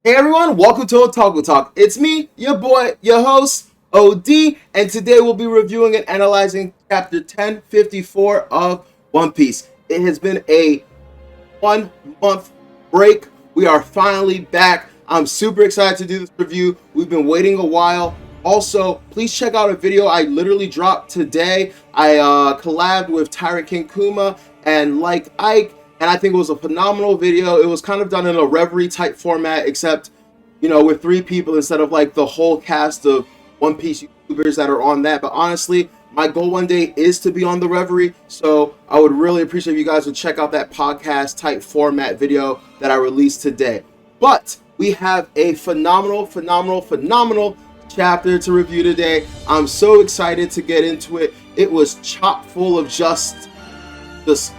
Hey everyone, welcome to Otaku Talk. It's me, your boy, your host, OD, and today we'll be reviewing and analyzing chapter 1054 of One Piece. It has been a 1 month break. We are finally back. I'm super excited to do this review. We've been waiting a while. Also, please check out a video I literally dropped today. I collabed with Tyrant King Kuma and Like Ike, and I think it was a phenomenal video. It was kind of done in a Reverie type format, except, you know, with 3 people instead of like the whole cast of One Piece YouTubers that are on that. But honestly, my goal one day is to be on the Reverie, so I would really appreciate if you guys would check out that podcast type format video that I released today. But we have a phenomenal chapter to review today. I'm so excited to get into it. It was chock full of just this,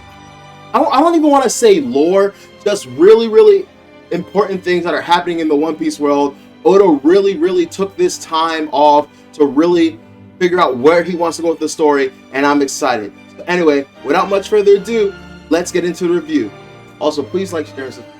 I don't even want to say lore, just really important things that are happening in the One Piece world. Oda really took this time off to really figure out where he wants to go with the story, and I'm excited. So anyway, without much further ado, let's get into the review. Also, please like, share, and subscribe.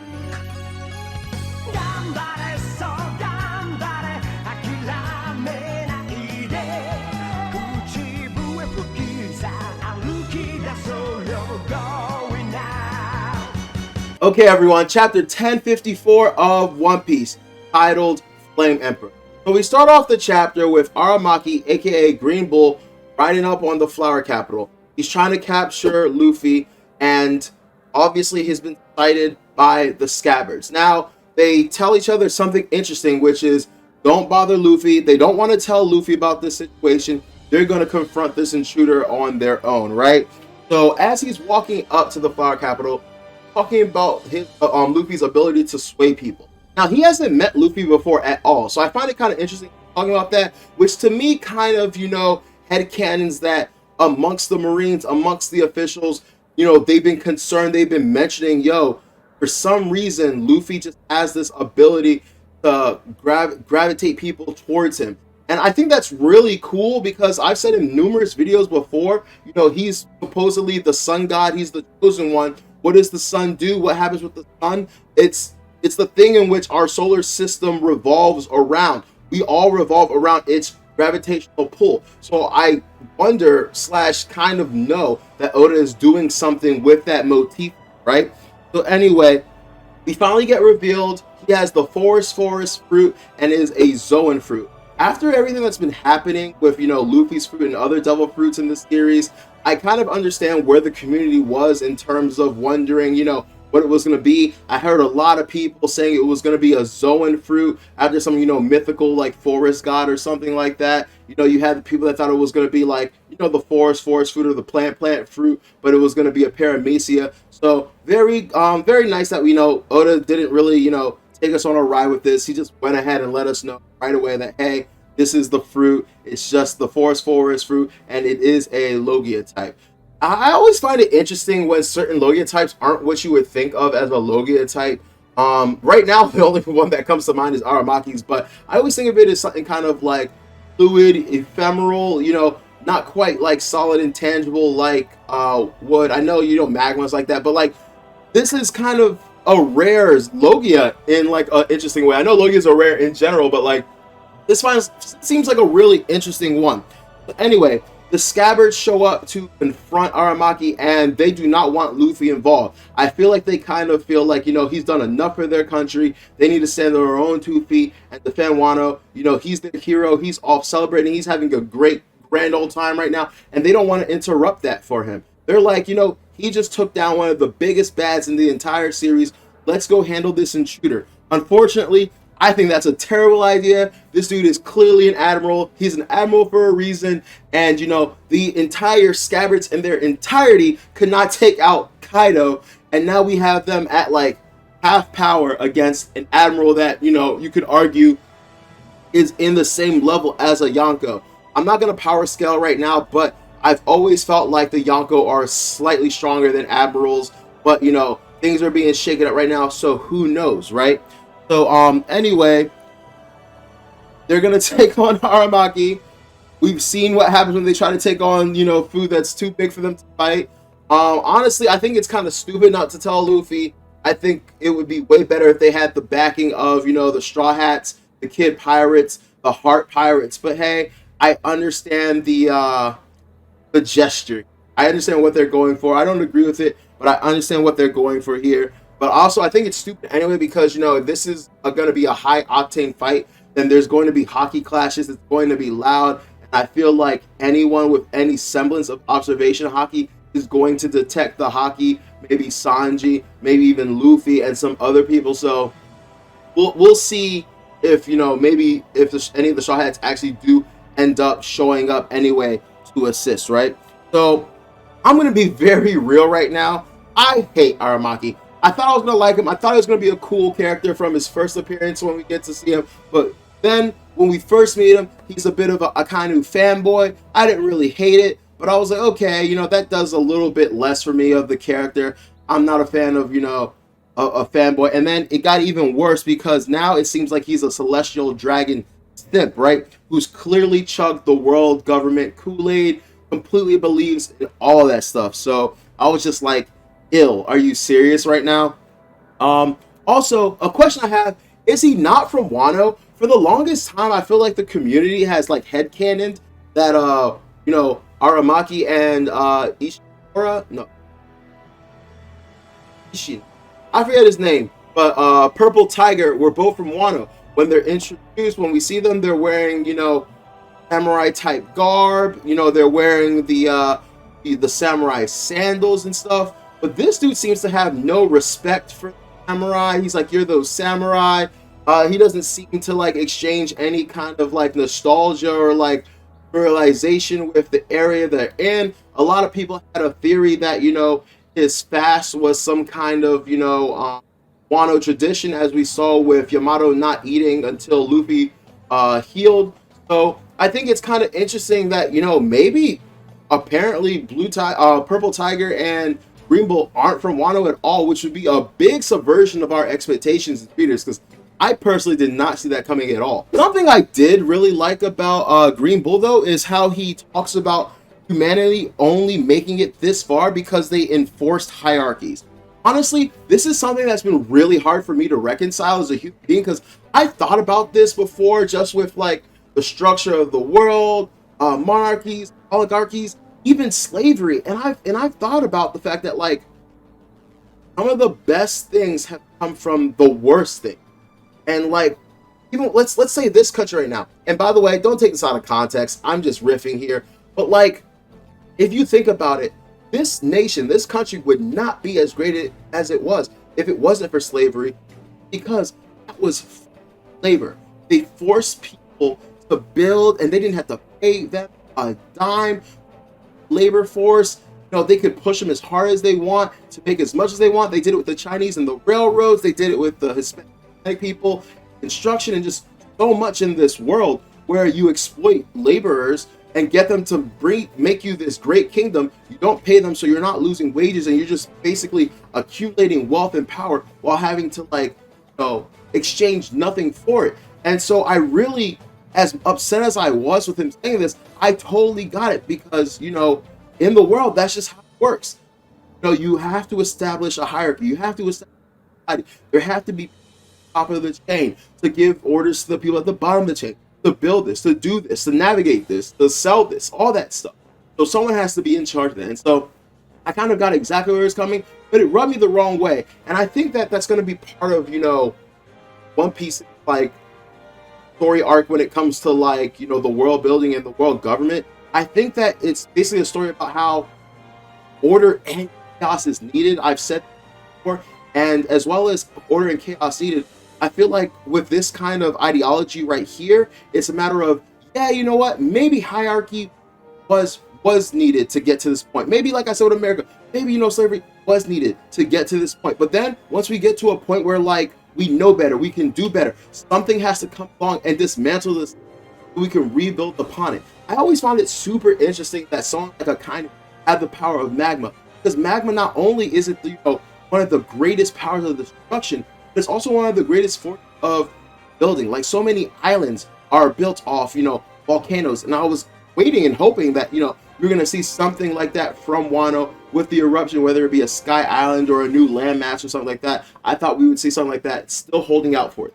Okay everyone, chapter 1054 of One Piece, titled Flame Emperor. So we start off the chapter with Aramaki, aka Green Bull, riding up on the Flower Capital. He's trying to capture Luffy, and obviously he's been sighted by the Scabbards. Now, they tell each other something interesting, which is, don't bother Luffy. They don't want to tell Luffy about this situation. They're going to confront this intruder on their own, right? So as he's walking up to the Flower Capital, talking about his Luffy's ability to sway people. Now, he hasn't met Luffy before at all, so I find it kind of interesting talking about that, which to me kind of, you know, headcanons that amongst the Marines, amongst the officials, you know, they've been concerned, they've been mentioning, yo, for some reason, Luffy just has this ability to gravitate people towards him. And I think that's really cool because I've said in numerous videos before, you know, he's supposedly the sun god, he's the chosen one. What does the sun do? What happens with the sun? It's the thing in which our solar system revolves around. We all revolve around its gravitational pull. So I wonder / kind of know that Oda is doing something with that motif, right? So anyway, we finally get revealed he has the forest fruit and is a Zoan fruit. After everything that's been happening with, you know, Luffy's fruit and other devil fruits in this series, I kind of understand where the community was in terms of wondering, you know, what it was going to be. I heard a lot of people saying it was going to be a Zoan fruit after some, you know, mythical like forest god or something like that. You know, you had the people that thought it was going to be like, you know, the forest fruit or the plant fruit, but it was going to be a paramecia. So very nice that we know Oda didn't really, you know, take us on a ride with this. He just went ahead and let us know right away that, hey, this is the fruit. It's just the forest fruit, and it is a Logia type. I always find it interesting when certain Logia types aren't what you would think of as a Logia type. Right now, the only one that comes to mind is Aramaki's, but I always think of it as something kind of like fluid, ephemeral, you know, not quite like solid and tangible like wood. I know, you know, magma's like that, but like this is kind of a rare Logia in like an interesting way. I know Logias are rare in general, but like this seems like a really interesting one. But anyway, the Scabbards show up to confront Aramaki, and they do not want Luffy involved. I feel like they kind of feel like, you know, he's done enough for their country. They need to stand on their own 2 feet and defend Wano. You know, he's their hero. He's off celebrating. He's having a great, grand old time right now, and they don't want to interrupt that for him. They're like, you know, he just took down one of the biggest bads in the entire series. Let's go handle this intruder. Unfortunately, I think that's a terrible idea. This dude is clearly an admiral. He's an admiral for a reason. And, you know, the entire Scabbards in their entirety could not take out Kaido. And now we have them at like half power against an admiral that, you know, you could argue is in the same level as a Yonko. I'm not going to power scale right now, but I've always felt like the Yonko are slightly stronger than admirals. But, you know, things are being shaken up right now, so who knows, right? So, anyway, they're going to take on Aramaki. We've seen what happens when they try to take on, you know, food that's too big for them to fight. Honestly, I think it's kind of stupid not to tell Luffy. I think it would be way better if they had the backing of, the Straw Hats, the Kid Pirates, the Heart Pirates. But hey, I understand the gesture. I understand what they're going for. I don't agree with it, but I understand what they're going for here. But also, I think it's stupid anyway because if this is going to be a high octane fight, then there's going to be hockey clashes. It's going to be loud, and I feel like anyone with any semblance of observation hockey is going to detect the hockey. Maybe Sanji, maybe even Luffy, and some other people. So we'll see if maybe if any of the Straw Hats actually do end up showing up anyway to assist, right? So I'm gonna be very real right now. I hate Aramaki. I thought I was gonna like him. I thought he was gonna be a cool character from his first appearance when we get to see him, but then when we first meet him, he's a bit of a kind of fanboy. I didn't really hate it, but I was like, okay, that does a little bit less for me of the character. I'm not a fan of a fanboy. And then it got even worse because now it seems like he's a celestial dragon simp, right? Who's clearly chugged the world government Kool-Aid, completely believes in all that stuff. So I was just like, ill. Are you serious right now? Also, a question I have, is he not from Wano? For the longest time, I feel like the community has like headcanoned that Aramaki and Ishimura, no, Ishin, I forget his name, but Purple Tiger were both from Wano. When they're introduced, when we see them, they're wearing, samurai type garb. They're wearing the samurai sandals and stuff. But this dude seems to have no respect for samurai. He's like, you're those samurai. He doesn't seem to like exchange any kind of like nostalgia or like realization with the area they're in. A lot of people had a theory that his fast was some kind of Wano tradition, as we saw with Yamato not eating until Luffy healed. So I think it's kind of interesting that maybe apparently Purple Tiger and Green Bull aren't from Wano at all, which would be a big subversion of our expectations as readers, because I personally did not see that coming at all. Something I did really like about Green Bull, though, is how he talks about humanity only making it this far because they enforced hierarchies. Honestly, this is something that's been really hard for me to reconcile as a human being, because I thought about this before, just with like the structure of the world, monarchies, oligarchies, even slavery, and I've thought about the fact that like some of the best things have come from the worst thing. And like, even let's say this country right now. And by the way, don't take this out of context. I'm just riffing here. But like, if you think about it, this nation, this country would not be as great as it was if it wasn't for slavery, because that was labor. They forced people to build, and they didn't have to pay them a dime. Labor force, they could push them as hard as they want to make as much as they want. They did it with the Chinese and the railroads. They did it with the Hispanic people, construction, and just so much in this world where you exploit laborers and get them to make you this great kingdom. You don't pay them, so you're not losing wages, and you're just basically accumulating wealth and power while having to exchange nothing for it. And so I really, as upset as I was with him saying this, I totally got it, because in the world, that's just how it works. You have to establish a hierarchy. You have to establish, there have to be top of the chain to give orders to the people at the bottom of the chain, to build this, to do this, to navigate this, to sell this, all that stuff. So someone has to be in charge of that. And so I kind of got exactly where it's coming, but it rubbed me the wrong way. And I think that that's going to be part of One Piece like story arc when it comes to like the world building and the world government. I think that it's basically a story about how order and chaos is needed. I've said before, and as well as order and chaos needed, I feel like with this kind of ideology right here, it's a matter of, yeah, you know what? Maybe hierarchy was needed to get to this point. Maybe, like I said with America, maybe slavery was needed to get to this point. But then once we get to a point where like we know better, we can do better, something has to come along and dismantle this, so we can rebuild upon it. I always found it super interesting that someone like Akainu had the power of magma, because magma not only is it one of the greatest powers of destruction, but it's also one of the greatest forms of building. Like, so many islands are built off volcanoes, and I was waiting and hoping that we're going to see something like that from Wano with the eruption, whether it be a Sky Island or a new landmass or something like that. I thought we would see something like that, still holding out for it.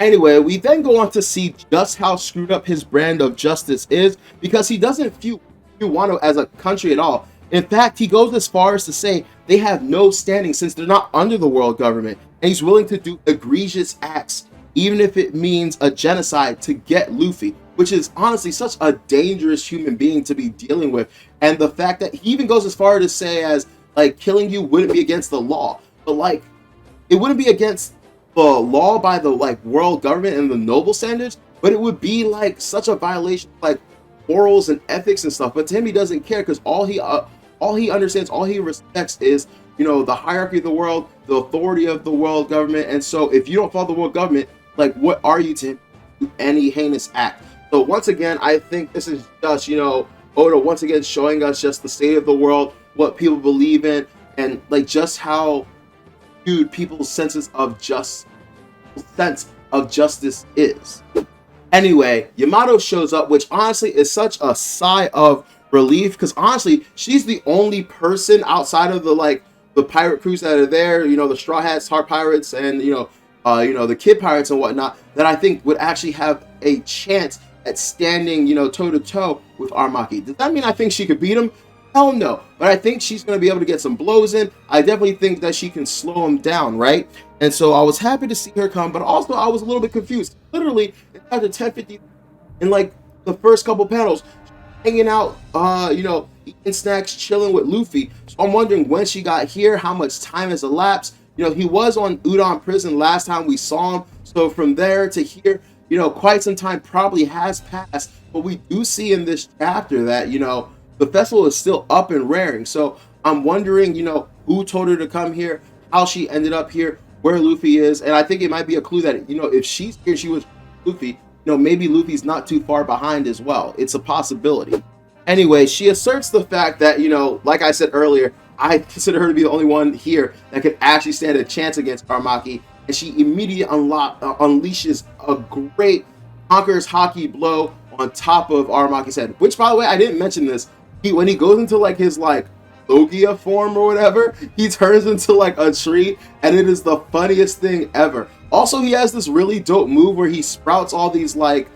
Anyway, we then go on to see just how screwed up his brand of justice is, because he doesn't view Wano as a country at all. In fact, he goes as far as to say they have no standing since they're not under the world government, and he's willing to do egregious acts, even if it means a genocide, to get Luffy, which is honestly such a dangerous human being to be dealing with. And the fact that he even goes as far to say as, like, killing you wouldn't be against the law, but like, it wouldn't be against the law by the like world government and the noble standards, but it would be like such a violation of like morals and ethics and stuff. But to him, he doesn't care, because all he understands, all he respects is, you know, the hierarchy of the world, the authority of the world government. And so if you don't follow the world government, like, what are you to him? Any heinous act. So once again, I think this is just, you know, Oda once again showing us just the state of the world, what people believe in, and like just how huge people's sense of justice is. Anyway, Yamato shows up, which honestly is such a sigh of relief, because honestly, she's the only person outside of the like the pirate crews that are there, you know, the Straw Hats, Heart Pirates, and you know, the Kid Pirates and whatnot, that I think would actually have a chance at standing, you know, toe to toe with Aramaki. Does that mean I think she could beat him? Hell no. But I think she's going to be able to get some blows in. I definitely think that she can slow him down, right? And so I was happy to see her come, but also I was a little bit confused. Literally, in chapter 1050, in like the first couple panels, hanging out, you know, eating snacks, chilling with Luffy. So I'm wondering when she got here, how much time has elapsed. You know, he was on Udon Prison last time we saw him. So from there to here, you know, quite some time probably has passed. But we do see in this chapter that, you know, the festival is still up and raring. So I'm wondering, you know, who told her to come here, how she ended up here, where Luffy is. And I think it might be a clue that, you know, if she's here, she was Luffy, you know, maybe Luffy's not too far behind as well. It's a possibility. Anyway, she asserts the fact that, you know, like I said earlier, I consider her to be the only one here that could actually stand a chance against Aramaki. And she immediately unleashes a great Conqueror's Haki blow on top of Aramaki's head. Which, by the way, I didn't mention this. When he goes into like his like Logia form or whatever, he turns into like a tree, and it is the funniest thing ever. Also, he has this really dope move where he sprouts all these like,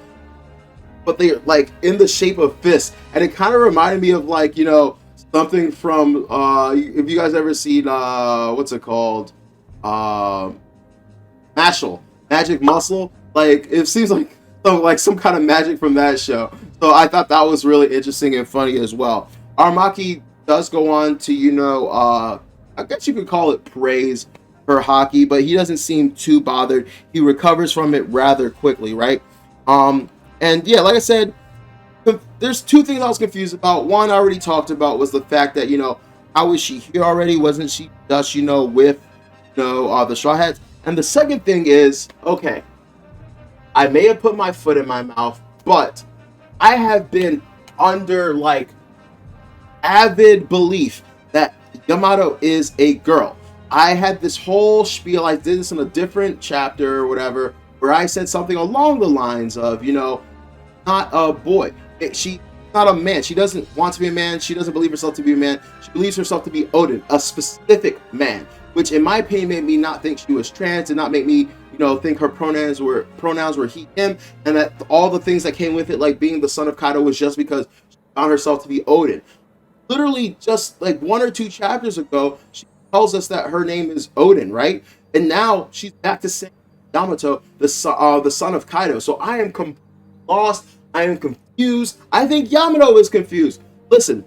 but they're like in the shape of fists, and it kind of reminded me of like, you know, something from if you guys ever seen what's it called, Mashal, Magic Muscle. Like, it seems like some kind of magic from that show. So I thought that was really interesting and funny as well. Aramaki does go on to, you know, I guess you could call it praise her Haki, but he doesn't seem too bothered. He recovers from it rather quickly, right? And yeah, like I said, there's two things I was confused about. One I already talked about was the fact that, you know, how is she here already? Wasn't she just, you know, with, you know, the Straw Hats? And the second thing is, okay, I may have put my foot in my mouth, but I have been under like avid belief that Yamato is a girl. I had this whole spiel, I did this in a different chapter or whatever, where I said something along the lines of, you know, not a boy. She's not a man. She doesn't want to be a man. She doesn't believe herself to be a man. She believes herself to be Odin, a specific man, which in my opinion made me not think she was trans, and not make me, you know, think her pronouns were he, him, and that all the things that came with it, like being the son of Kaido, was just because she found herself to be Odin. Literally just like 1 or 2 chapters ago, she tells us that her name is Odin, right? And now she's back to saying Yamato, the son of Kaido. So I am lost. I am confused. I think Yamato is confused. Listen,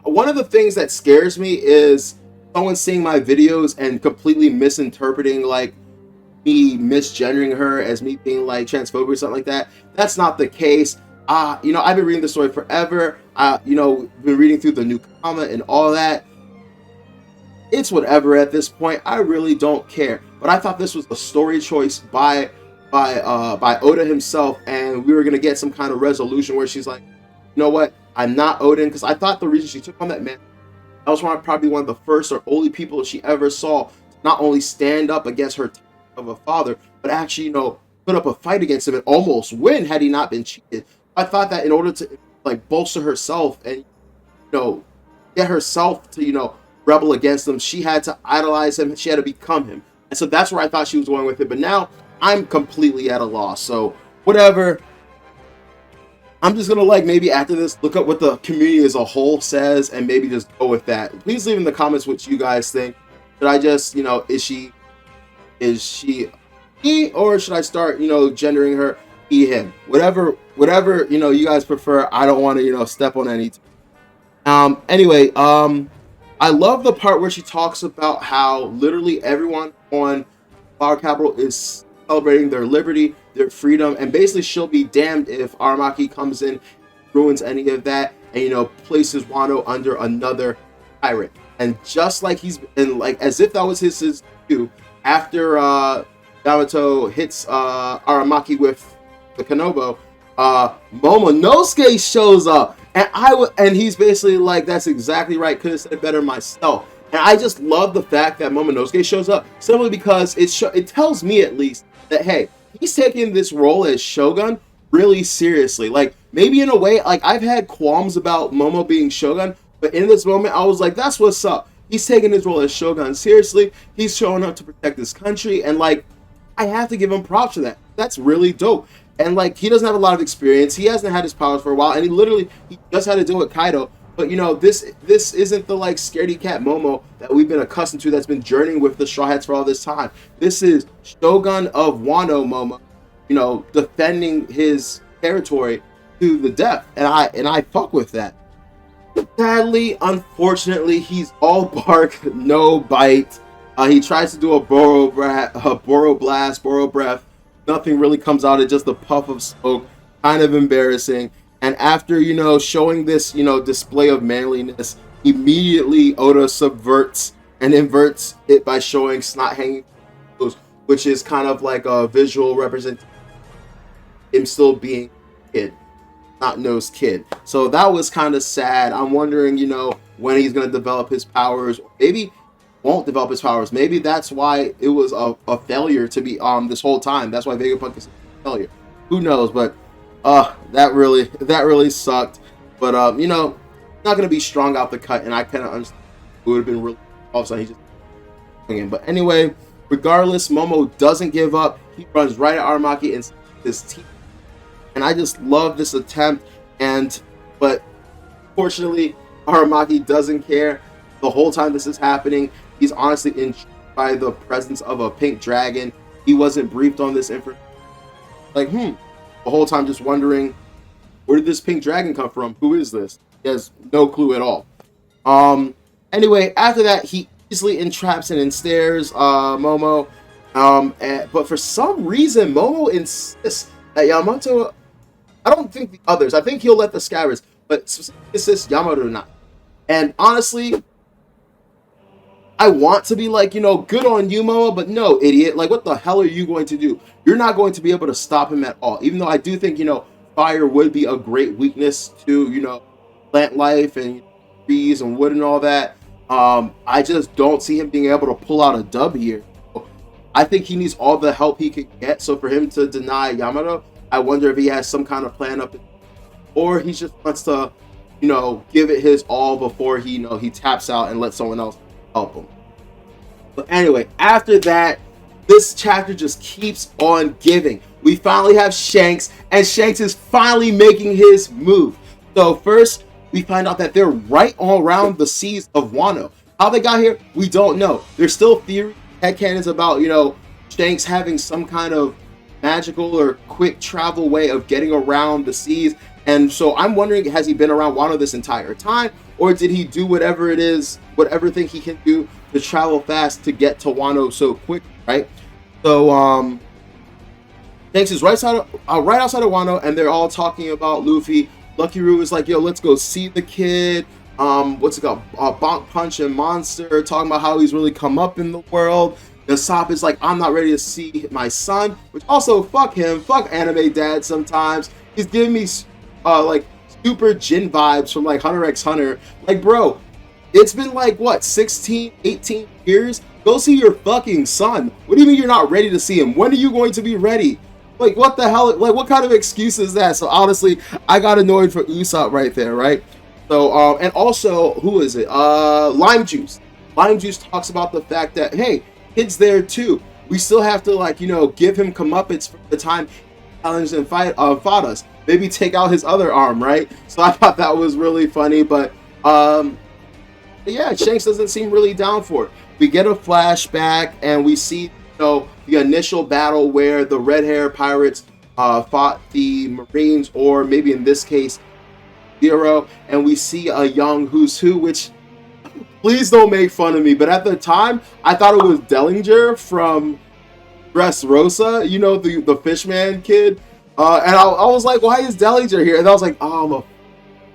one of the things that scares me is someone seeing my videos and completely misinterpreting, like me misgendering her as me being like transphobic or something like that. That's not the case. You know, I've been reading the story forever. You know, been reading through the new comma and all that. It's whatever at this point. I really don't care. But I thought this was a story choice by Oda himself, and we were gonna get some kind of resolution where she's like, you know what, I'm not Odin, because I thought the reason she took on that man, that was probably one of the first or only people she ever saw to not only stand up against her of a father, but actually, you know, put up a fight against him and almost win had he not been cheated. I thought that in order to like bolster herself and get herself to rebel against him. She had to idolize him. She had to become him. And so that's where I thought she was going with it. But now I'm completely at a loss. So whatever. I'm just gonna maybe after this look up what the community as a whole says and maybe just go with that. Please leave in the comments what you guys think. Should I just is she he, or should I start gendering her he him? Whatever you guys prefer. I don't want to step on any. Anyway, I love the part where she talks about how literally everyone on Flower Capital is celebrating their liberty, their freedom, and basically she'll be damned if Aramaki comes in, ruins any of that, and places Wano under another tyrant. And just like as if that was his cue, after Yamato hits Aramaki with the Kanobo, Momonosuke shows up, and he's basically like, that's exactly right, could have said it better myself. And I just love the fact that Momonosuke shows up simply because it tells me at least that, hey, he's taking this role as Shogun really seriously. Like, maybe in a way, like, I've had qualms about Momo being Shogun, but in this moment I was like, that's what's up. He's taking his role as Shogun seriously. He's showing up to protect his country, and like, I have to give him props for that. That's really dope. And like, he doesn't have a lot of experience. He hasn't had his powers for a while, and he just had to deal with Kaido. But this isn't the like scaredy cat Momo that we've been accustomed to, that's been journeying with the Straw Hats for all this time. This is Shogun of Wano Momo, defending his territory to the death, and I fuck with that. Sadly, unfortunately, he's all bark, no bite. He tries to do a Boro Blast, Boro Breath. Nothing really comes out. It's just a puff of smoke. Kind of embarrassing. And after, showing this, display of manliness, immediately Oda subverts and inverts it by showing snot hanging, which is kind of like a visual representation of him still being a kid, snot-nosed kid. So that was kind of sad. I'm wondering, when he's going to develop his powers. Maybe won't develop his powers. Maybe that's why it was a failure to be this whole time. That's why Vegapunk is a failure. Who knows? But that really sucked. But not gonna be strong out the cut, and I kind of understand. It would have been really all of a sudden he just again. But anyway, regardless, Momo doesn't give up. He runs right at Aramaki and his team, and I just love this attempt. But fortunately, Aramaki doesn't care. The whole time this is happening, he's honestly intrigued by the presence of a pink dragon. He wasn't briefed on this information. Like, the whole time just wondering, where did this pink dragon come from? Who is this? He has no clue at all. Anyway, after that, he easily entraps and ensnares Momo. But for some reason, Momo insists that Yamato, I don't think the others, I think he'll let the Scabbards, but insists Yamato not. And honestly, I want to be like, good on you, Momo, but no, idiot. Like, what the hell are you going to do? You're not going to be able to stop him at all. Even though I do think, fire would be a great weakness to, plant life and trees and wood and all that. I just don't see him being able to pull out a dub here. I think he needs all the help he can get. So for him to deny Yamato, I wonder if he has some kind of plan up, or he just wants to, give it his all before he, he taps out and lets someone else help him. But anyway, after that, this chapter just keeps on giving. We finally have Shanks, and Shanks is finally making his move. So first, we find out that they're right all around the seas of Wano. How they got here, we don't know. There's still theory, headcanons about, Shanks having some kind of magical or quick travel way of getting around the seas. And so I'm wondering, has he been around Wano this entire time? Or did he do whatever thing he can do to travel fast to get to Wano so quick, right? So, Shanks is right outside of Wano, and they're all talking about Luffy. Lucky Roo is like, yo, let's go see the kid. What's it called? Bonk Punch and Monster, talking about how he's really come up in the world. Usopp is like, I'm not ready to see my son, which also, fuck him. Fuck anime dad sometimes. He's giving me, like, super Jin vibes from, like, Hunter x Hunter. Like, bro, it's been, like, what, 16, 18 years? Go see your fucking son. What do you mean you're not ready to see him? When are you going to be ready? Like, what the hell? Like, what kind of excuse is that? So honestly, I got annoyed for Usopp right there, right? So, and also, who is it? Lime Juice. Lime Juice talks about the fact that, hey, kid's there too. We still have to, like, give him comeuppance for the time he challenged and fought us. Maybe take out his other arm, right? So I thought that was really funny, but yeah, Shanks doesn't seem really down for it. We get a flashback and we see, the initial battle where the red hair pirates fought the Marines, or maybe in this case, Zero, and we see a young Who's Who, which, please don't make fun of me, but at the time, I thought it was Dellinger from Dressrosa, the Fishman kid. And I was like, why is Dellinger here? And I was like, oh, I'm a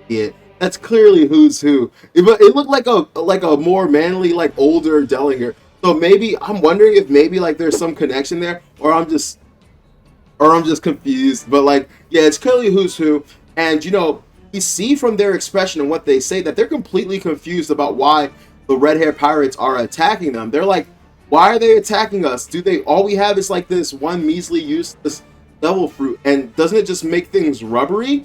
idiot. That's clearly Who's Who. It looked like a more manly, like older Dellinger. So maybe I'm wondering if maybe like there's some connection there, or I'm just confused. But like, yeah, it's clearly Who's Who, and you see from their expression and what they say that they're completely confused about why the red hair pirates are attacking them. They're like, why are they attacking us? All we have is like this one measly useless devil fruit, and doesn't it just make things rubbery?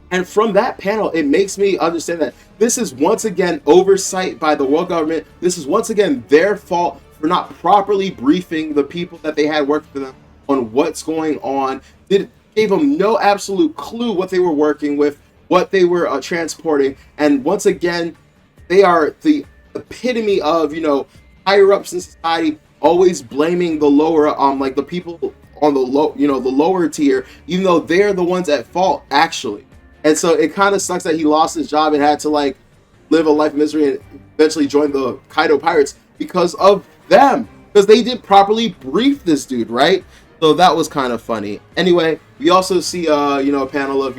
And from that panel, it makes me understand that this is once again oversight by the world government. This is once again their fault for not properly briefing the people that they had working for them on what's going on. It gave them no absolute clue what they were working with, what they were transporting. And once again, they are the epitome of, higher ups in society always blaming the lower, like the people on the low, the lower tier, even though they're the ones at fault, actually. And so it kind of sucks that he lost his job and had to like live a life of misery and eventually join the Kaido Pirates because of them, because they didn't properly brief this dude, right? So that was kind of funny. Anyway, we also see a panel of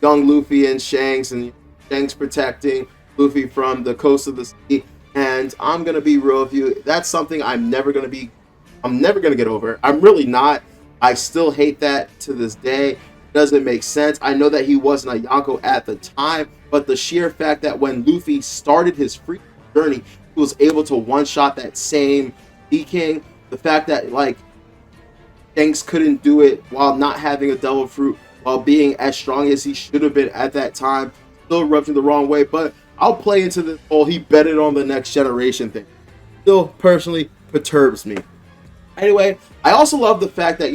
young Luffy and Shanks, and Shanks protecting Luffy from the coast of the sea. And I'm gonna be real with you, that's something I'm never gonna get over. I'm really not. I still hate that to this day. Doesn't make sense. I know that he wasn't a Yonko at the time, but the sheer fact that when Luffy started his free journey, he was able to one-shot that same Sea King. The fact that like Shanks couldn't do it while not having a devil fruit, while being as strong as he should have been at that time, still rubs me the wrong way. But I'll play into this whole he betted on the next generation thing. Still personally perturbs me. Anyway, I also love the fact that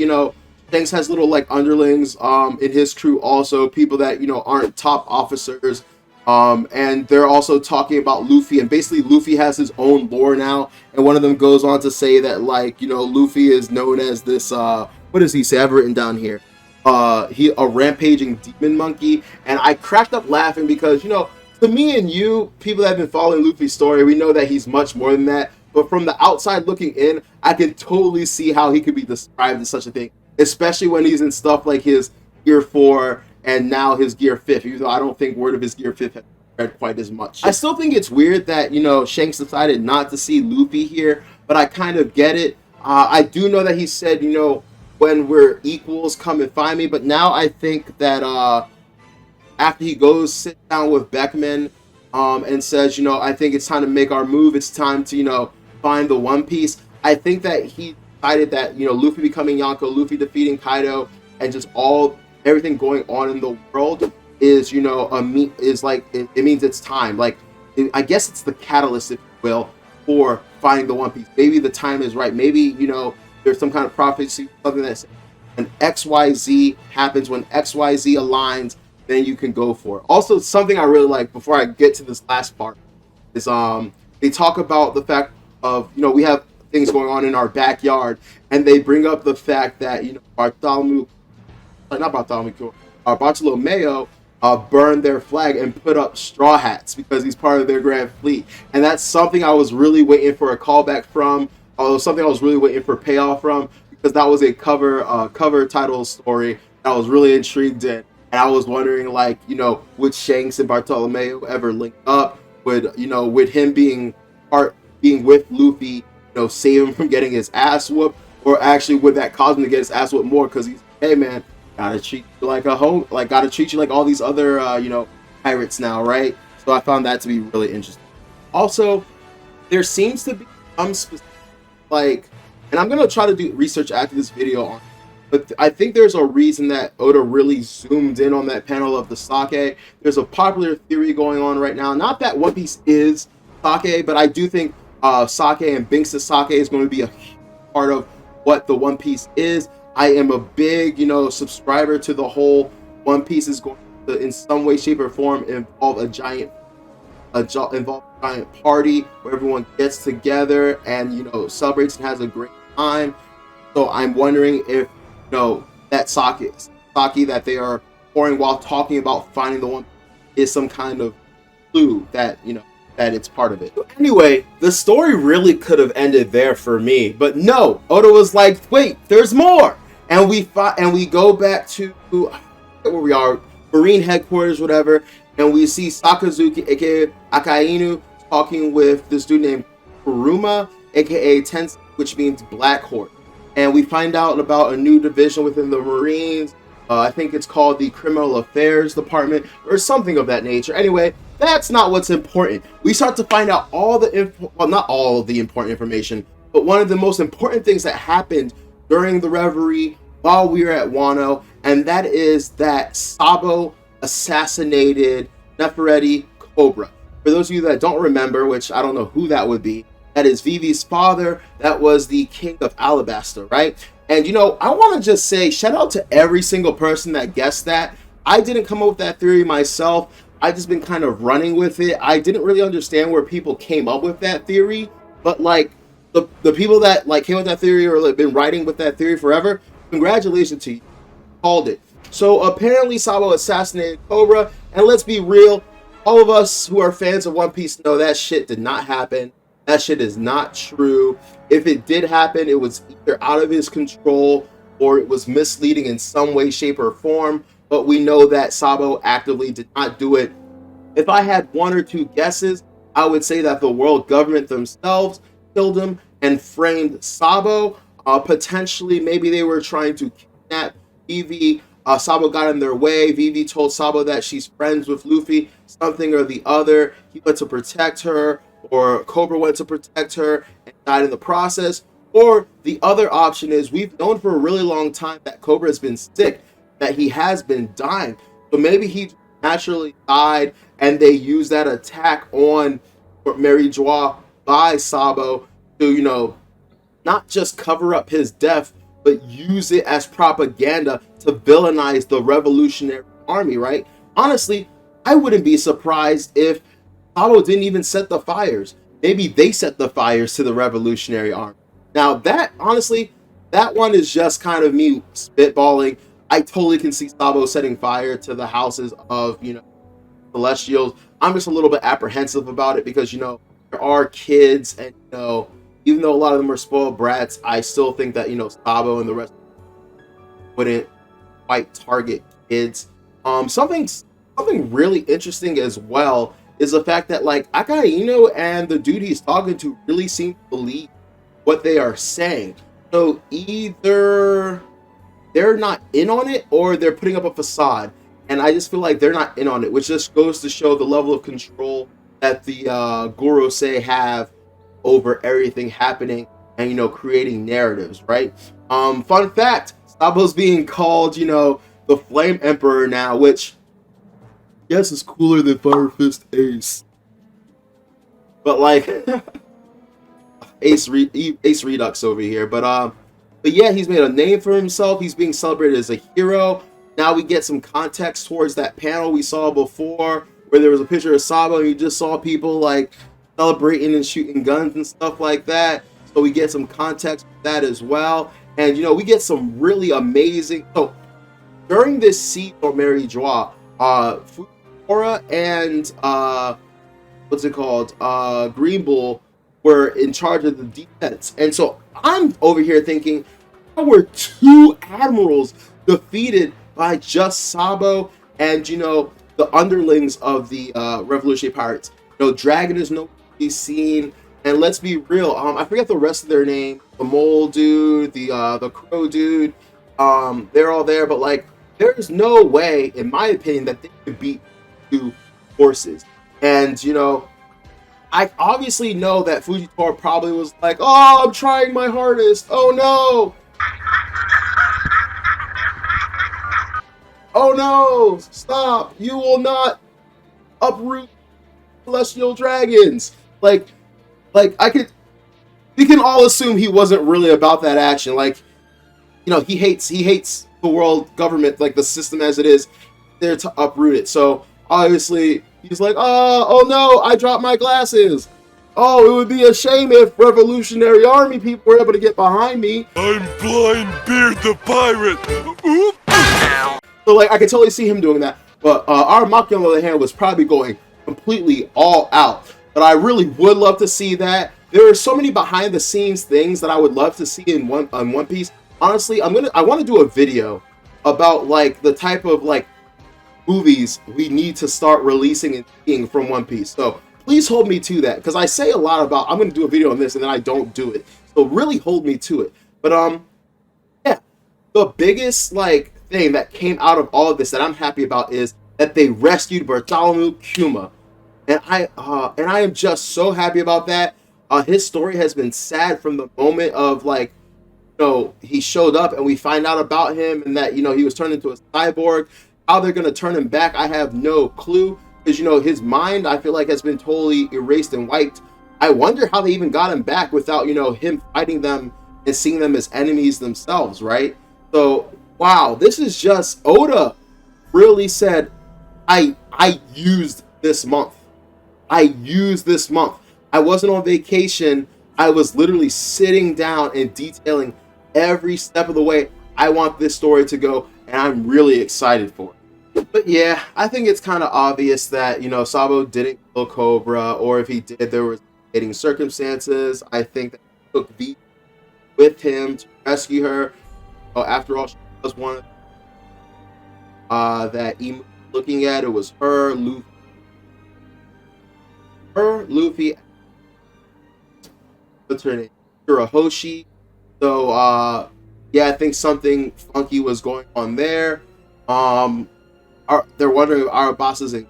Shanks has little like underlings in his crew, also people that aren't top officers, and they're also talking about Luffy, and basically Luffy has his own lore now, and one of them goes on to say that like Luffy is known as this what does he say? I've written down here, a rampaging demon monkey. And I cracked up laughing because to me and you, people that have been following Luffy's story, we know that he's much more than that. But from the outside looking in, I can totally see how he could be described as such a thing, especially when he's in stuff like his Gear 4 and now his Gear 5, even though I don't think word of his Gear 5 has spread quite as much. I still think it's weird that, Shanks decided not to see Luffy here, but I kind of get it. I do know that he said, when we're equals, come and find me, but now I think that after he goes sit down with Beckman and says, I think it's time to make our move, it's time to, find the One Piece, I think that he decided that Luffy becoming Yonko, Luffy defeating Kaido, and just everything going on in the world is it means it's time. Like I guess it's the catalyst, if you will, for finding the One Piece. Maybe the time is right. Maybe there's some kind of prophecy, something that's when XYZ happens, when XYZ aligns, then you can go for it. Also, something I really like before I get to this last part is they talk about the fact of we have things going on in our backyard, and they bring up the fact that Bartolomeo burned their flag and put up straw hats because he's part of their grand fleet, and that's something I was really waiting for a callback from. Something I was really waiting for payoff from, because that was a cover title story that I was really intrigued in, and I was wondering would Shanks and Bartolomeo ever link up? Would him being with Luffy, save him from getting his ass whooped, or actually would that cause him to get his ass whooped more because he's, hey man, gotta treat you like a home, like gotta treat you like all these other pirates now, right? So I found that to be really interesting. Also, there seems to be some specific, and I'm gonna try to do research after this video on, But I think there's a reason that Oda really zoomed in on that panel of the sake. There's a popular theory going on right now. Not that One Piece is sake, but I do think sake and Binks' sake is going to be a huge part of what the One Piece is. I am a big, subscriber to the whole One Piece is going to, in some way, shape, or form, involve a giant party where everyone gets together and celebrates and has a great time. So I'm wondering if that sake that they are pouring while talking about finding the one is some kind of clue that that it's part of it. Anyway, the story really could have ended there for me, but no, Oda was like, wait, there's more, and we go back to where we are, Marine headquarters, whatever, and we see Sakazuki, aka Akainu, talking with this dude named Kuruma, aka Tensei, which means Black Horse. And we find out about a new division within the Marines. I think it's called the Criminal Affairs Department or something of that nature. Anyway, that's not what's important. We start to find out not all of the important information, but one of the most important things that happened during the reverie while we were at Wano, and that is that Sabo assassinated Nefertiti Cobra. For those of you that don't remember, which I don't know who that would be, that is Vivi's father. That was the king of Alabasta, right? And I want to just say shout out to every single person that guessed that. I didn't come up with that theory myself. I just been kind of running with it. I didn't really understand where people came up with that theory, but like the people that came with that theory or been writing with that theory forever, congratulations to you. Called it. So apparently Sabo assassinated Cobra, and let's be real, all of us who are fans of One Piece know that shit did not happen. That shit is not true. If it did happen, it was either out of his control or it was misleading in some way, shape, or form. But we know that Sabo actively did not do it. If I had one or two guesses, I would say that the world government themselves killed him and framed Sabo. Potentially, maybe they were trying to kidnap Vivi. Sabo got in their way. Vivi told Sabo that she's friends with Luffy, something or the other. He went to protect her, or Cobra went to protect her and died in the process. Or the other option is we've known for a really long time that Cobra has been sick, that he has been dying. So maybe he naturally died and they used that attack on Mary Joie by Sabo to, not just cover up his death, but use it as propaganda to villainize the Revolutionary Army, right? Honestly, I wouldn't be surprised if Sabo didn't even set the fires. Maybe they set the fires to the Revolutionary Army. Now, that one is just kind of me spitballing. I totally can see Sabo setting fire to the houses of, Celestials. I'm just a little bit apprehensive about it because, there are kids and, even though a lot of them are spoiled brats, I still think that, Sabo and the rest wouldn't quite target kids. Something really interesting as well is the fact that Akainu and the dude he's talking to really seem to believe what they are saying. So either they're not in on it or they're putting up a facade. And I just feel like they're not in on it, which just goes to show the level of control that the Gorosei have over everything happening and, creating narratives, right? Fun fact, Sabo's being called, the Flame Emperor now, which yes, it's cooler than Fire Fist Ace. But Ace Redux over here. But yeah, he's made a name for himself. He's being celebrated as a hero. Now we get some context towards that panel we saw before, where there was a picture of Sabo and you just saw people celebrating and shooting guns and stuff like that. So we get some context for that as well. And we get some really amazing. So during this siege on Mary Joie, Fujitora and Green Bull were in charge of the defense. And so I'm over here thinking, how were two admirals defeated by just Sabo and the underlings of the Revolutionary Pirates? Dragon is nowhere to be seen. And let's be real, I forget the rest of their name. The mole dude, the crow dude, they're all there, but there's no way, in my opinion, that they could beat two forces. And I obviously know that Fujitora probably was like, oh, I'm trying my hardest. Oh no. Oh no! Stop! You will not uproot celestial dragons. I could. We can all assume he wasn't really about that action. Like, he hates the world government, like the system as it is, there to uproot it. So obviously he's like, oh no, I dropped my glasses. Oh, it would be a shame if Revolutionary Army people were able to get behind me. I'm Blind Beard the Pirate. Oop. So like I can totally see him doing that. But Aramaki on the other hand was probably going completely all out. But I really would love to see that. There are so many behind the scenes things that I would love to see in One Piece. Honestly, I want to do a video about like the type of like movies we need to start releasing and seeing from One Piece. So please hold me to that, because I say a lot about I'm going to do a video on this and then I don't do it. So really hold me to it. But yeah, the biggest like thing that came out of all of this that I'm happy about is that they rescued Bartholomew Kuma, and I am just so happy about that. His story has been sad from the moment of like, he showed up and we find out about him and that, he was turned into a cyborg. How they're going to turn him back, I have no clue. Because, his mind, I feel like, has been totally erased and wiped. I wonder how they even got him back without, him fighting them and seeing them as enemies themselves, right? So, wow, this is just, Oda really said, I used this month. I used this month. I wasn't on vacation. I was literally sitting down and detailing every step of the way I want this story to go, and I'm really excited for it. But yeah, I think it's kind of obvious that, Sabo didn't kill Cobra, or if he did, there was mitigating circumstances. I think that he took V with him to rescue her. After all, she was one that Emu was looking at. It was Luffy, what's her name? Shirahoshi. So, yeah, I think something funky was going on there. They're wondering if Alabasta's in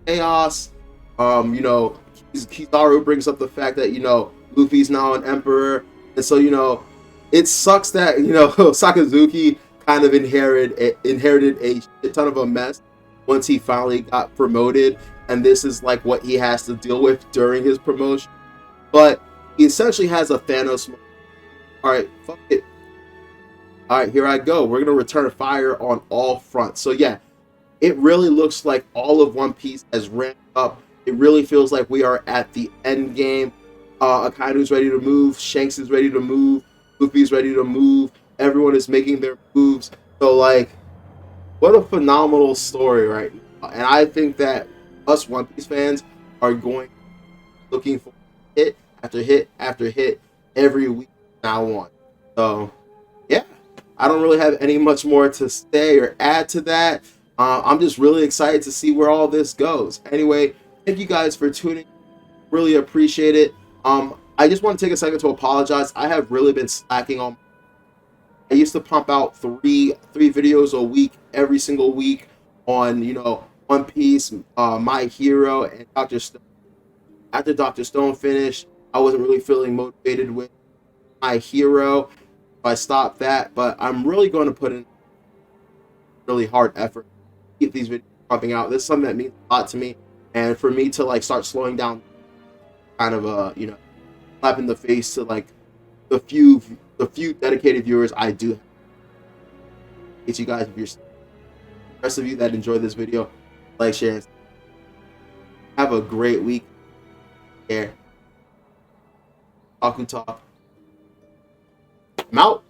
chaos. Kizaru brings up the fact that, Luffy's now an emperor. And so, it sucks that, Sakazuki kind of inherited a shit ton of a mess once he finally got promoted. And this is like what he has to deal with during his promotion. But he essentially has a Thanos. All right, fuck it. All right, here I go. We're going to return fire on all fronts. So yeah, it really looks like all of One Piece has ramped up. It really feels like we are at the end game. Akainu's ready to move. Shanks is ready to move. Luffy's ready to move. Everyone is making their moves. So like, what a phenomenal story right now. And I think that us One Piece fans are looking for hit after hit after hit every week now on. So yeah, I don't really have any much more to say or add to that. I'm just really excited to see where all this goes. Anyway, thank you guys for tuning. Really appreciate it. I just want to take a second to apologize. I have really been slacking on. I used to pump out three videos a week, every single week on One Piece, My Hero, and Dr. Stone. After Dr. Stone finished, I wasn't really feeling motivated with My Hero. I stopped that, but I'm really going to put in really hard effort to keep these videos pumping out. This is something that means a lot to me, and for me to like start slowing down, kind of slap in the face to like the few dedicated viewers I do have. It's you guys, if you're the rest of you that enjoyed this video, like, share, and have a great week. Here, Aku Talk. I'm out.